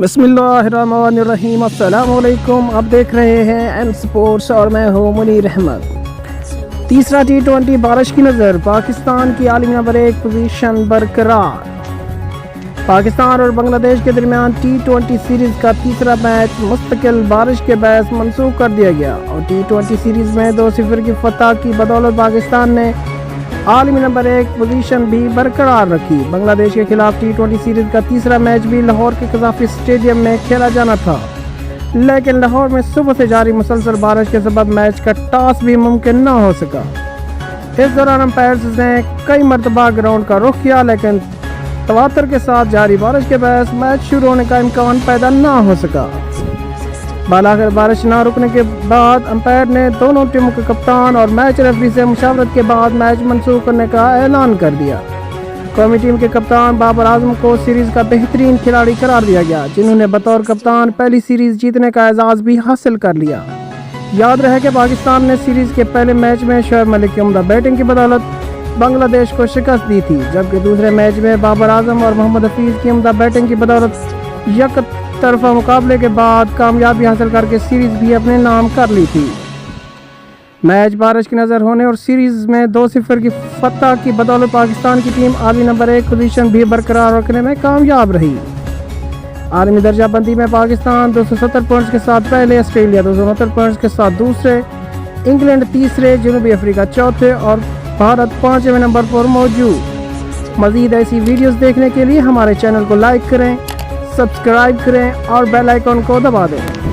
बिस्मिल्लाहिर्रहमानिर्रहीम। अस्सलाम वालेकुम। आप देख रहे हैं एम स्पोर्ट्स और मैं हूँ मुनीर अहमद। तीसरा T20 बारिश की नज़र, पाकिस्तान की आलमी नंबर 1 पोजीशन बरकरार। पाकिस्तान और बांग्लादेश के दरमियान T20 सीरीज़ का तीसरा मैच मुस्तकिल बारिश के बायस मनसूख कर दिया गया और T20 सीरीज़ में 2-0 की फतह की बदौलत पाकिस्तान ने आलमी नंबर 1 पोजीशन भी बरकरार रखी। बांग्लादेश के खिलाफ T20 सीरीज़ का तीसरा मैच भी लाहौर के कज़ाफ़ी स्टेडियम में खेला जाना था, लेकिन लाहौर में सुबह से जारी मुसलसल बारिश के सबब मैच का टॉस भी मुमकिन न हो सका। इस दौरान अंपायर्स ने कई मरतबा ग्राउंड का रुख किया, लेकिन तवातर के साथ जारी बारिश के बायस मैच शुरू होने का इम्कान पैदा न हो सका। बालाखिर बारिश न रुकने के बाद अंपायर ने दोनों टीमों के कप्तान और मैच रेफरी से मुशावरत के बाद मैच मनसूख करने का ऐलान कर दिया। कौमी टीम के कप्तान बाबर आजम को सीरीज़ का बेहतरीन खिलाड़ी करार दिया गया, जिन्होंने बतौर कप्तान पहली सीरीज़ जीतने का एजाज़ भी हासिल कर लिया। याद रहे कि पाकिस्तान ने सीरीज़ के पहले मैच में शोएब मलिक की उम्दा बैटिंग की बदौलत बांग्लादेश को शिकस्त दी थी, जबकि दूसरे मैच में बाबर आजम और मोहम्मद हफीज़ की उम्दा बैटिंग की बदौलत एक तरफा मुकाबले के बाद कामयाबी हासिल करके सीरीज़ भी अपने नाम कर ली थी। मैच बारिश की नज़र होने और सीरीज़ में 2-0 की फतह की बदौलत पाकिस्तान की टीम आलमी नंबर 1 पोजीशन भी बरकरार रखने में कामयाब रही। आलमी दर्जा बंदी में पाकिस्तान 270 पॉइंट्स के साथ पहले, ऑस्ट्रेलिया 269 पॉइंट्स के साथ दूसरे, इंग्लैंड तीसरे, जनूबी अफ्रीका चौथे और भारत 5वें नंबर पर मौजूद। मज़ीद ऐसी वीडियोस देखने के लिए हमारे चैनल को लाइक करें, सब्सक्राइब करें और बेल आइकन को दबा दें।